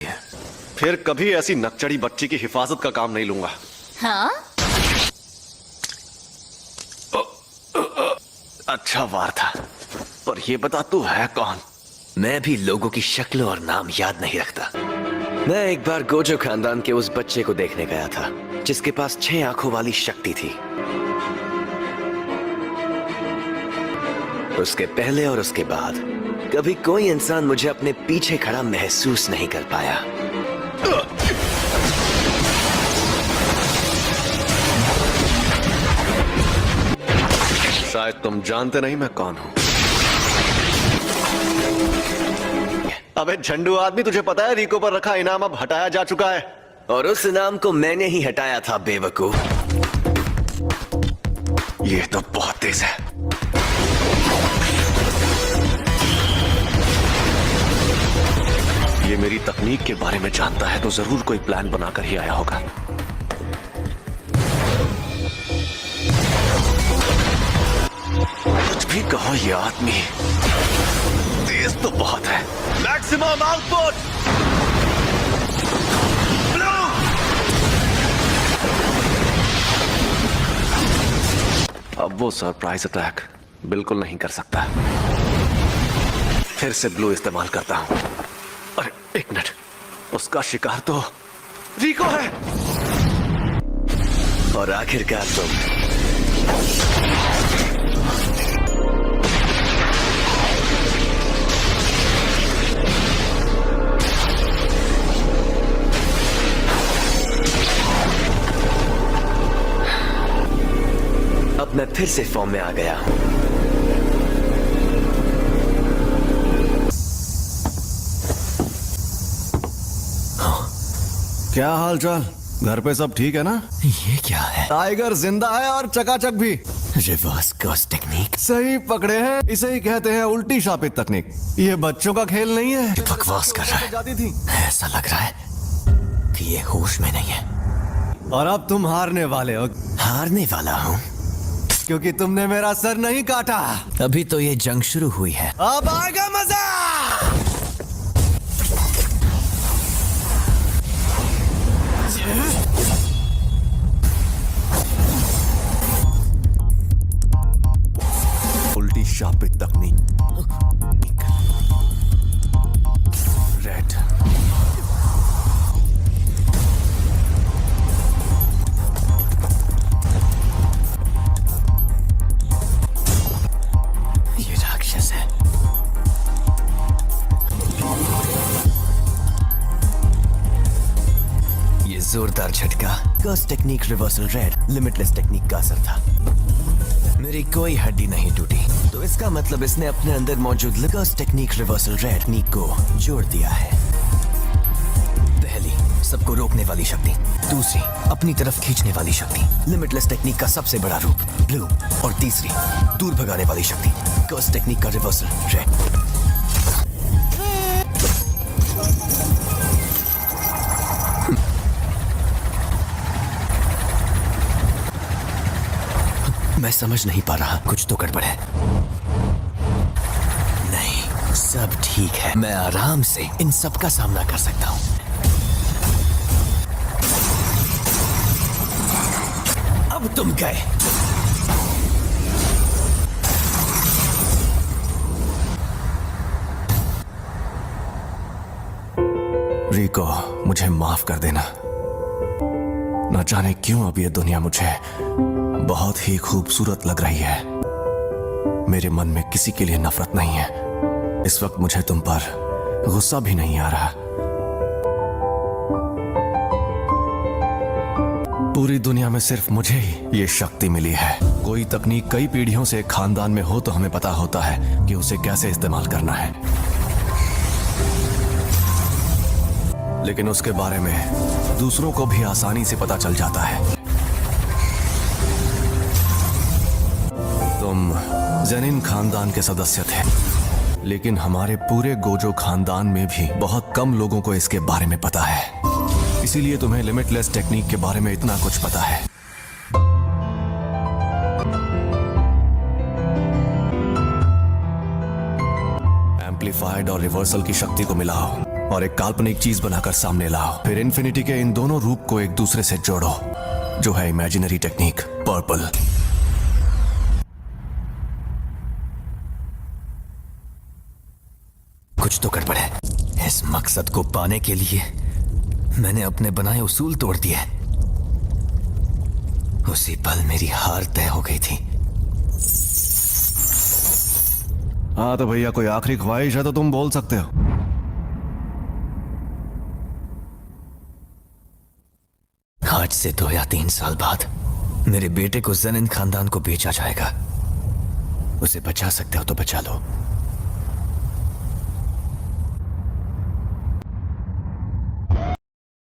फिर कभी ऐसी नकचड़ी बच्ची की हिफाजत का काम नहीं लूंगा। हाँ? अच्छा वार था, पर ये बता तू है कौन? मैं भी लोगों की शक्ल और नाम याद नहीं रखता। मैं एक बार गोजो खानदान के उस बच्चे को देखने गया था जिसके पास 6 आंखों वाली शक्ति थी। उसके पहले और उसके बाद कभी कोई इंसान मुझे अपने पीछे खड़ा महसूस नहीं कर पाया। शायद तुम जानते नहीं मैं कौन हूं। अबे झंडू आदमी, तुझे पता है रिको पर रखा इनाम अब हटाया जा चुका है। और उस इनाम को मैंने ही हटाया था बेवकूफ। ये तो बहुत तेज है। ये मेरी तकनीक के बारे में जानता है तो जरूर कोई प्लान बनाकर ही आया होगा। कुछ भी कहो, ये आदमी तेज तो बहुत है। Maximum output. अब वो सरप्राइज अटैक बिल्कुल नहीं कर सकता। फिर से ब्लू इस्तेमाल करता हूं। अरे एक मिनट, उसका शिकार तो रिको है। और आखिरकार तुम। अब मैं फिर से फॉर्म में आ गया हूं। क्या हाल चाल? घर पे सब ठीक है ना? ये क्या है? टाइगर जिंदा है और चकाचक भी। Reverse curse technique. सही पकड़े हैं, इसे ही कहते हैं उल्टी शापित तकनीक। ये बच्चों का खेल नहीं है। बकवास कर रहा है। जाती थी। ऐसा लग रहा है कि ये होश में नहीं है। और अब तुम हारने वाले हो। हारने वाला हूँ क्योंकि तुमने मेरा सर नहीं काटा। अभी तो ये जंग शुरू हुई है। अब आएगा मजा। उल्टी शापित तकनीक। रेड। ये राक्षस है। ये जोरदार झटका curse technique reversal red limitless technique का असर था। मेरी कोई हड्डी नहीं टूटी, तो इसका मतलब इसने अपने अंदर मौजूद कर्स टेक्निक रिवर्सल रेड टेक्निक को जोड़ दिया है। पहली, सबको रोकने वाली शक्ति। दूसरी, अपनी तरफ खींचने वाली शक्ति लिमिटलेस टेक्निक का सबसे बड़ा रूप ब्लू। और तीसरी, दूर भगाने वाली शक्ति कर्स टेक्निक का रिवर्सल रेड। मैं समझ नहीं पा रहा, कुछ तो गड़बड़ है। नहीं, सब ठीक है। मैं आराम से इन सब का सामना कर सकता हूं। अब तुम गए। रिको, मुझे माफ कर देना। न जाने क्यों अब ये दुनिया मुझे बहुत ही खूबसूरत लग रही है। मेरे मन में किसी के लिए नफरत नहीं है। इस वक्त मुझे तुम पर गुस्सा भी नहीं आ रहा। पूरी दुनिया में सिर्फ मुझे ही ये शक्ति मिली है। कोई तकनीक कई पीढ़ियों से एक खानदान में हो तो हमें पता होता है कि उसे कैसे इस्तेमाल करना है, लेकिन उसके बारे में दूसरों को भी आसानी से पता चल जाता है। तुम जेनिन खानदान के सदस्य थे, लेकिन हमारे पूरे गोजो खानदान में भी बहुत कम लोगों को इसके बारे में पता है। इसीलिए तुम्हें लिमिटलेस टेक्निक के बारे में इतना कुछ पता है। एम्पलीफाइड और रिवर्सल की शक्ति को मिलाओ और एक काल्पनिक चीज बनाकर सामने लाओ। फिर इन्फिनिटी के इन दोनों रूप को एक दूसरे से जोड़ो, जो है इमेजिनरी टेक्निक पर्पल। कुछ तो गड़बड़ है। इस मकसद को पाने के लिए मैंने अपने बनाए उसूल तोड़ दिए। उसी पल मेरी हार तय हो गई थी। हाँ तो भैया कोई आखिरी ख्वाहिश है तो तुम बोल सकते हो। आज से 2 या 3 साल बाद मेरे बेटे को जेनिन खानदान को बेचा जाएगा। उसे बचा सकते हो तो बचा लो,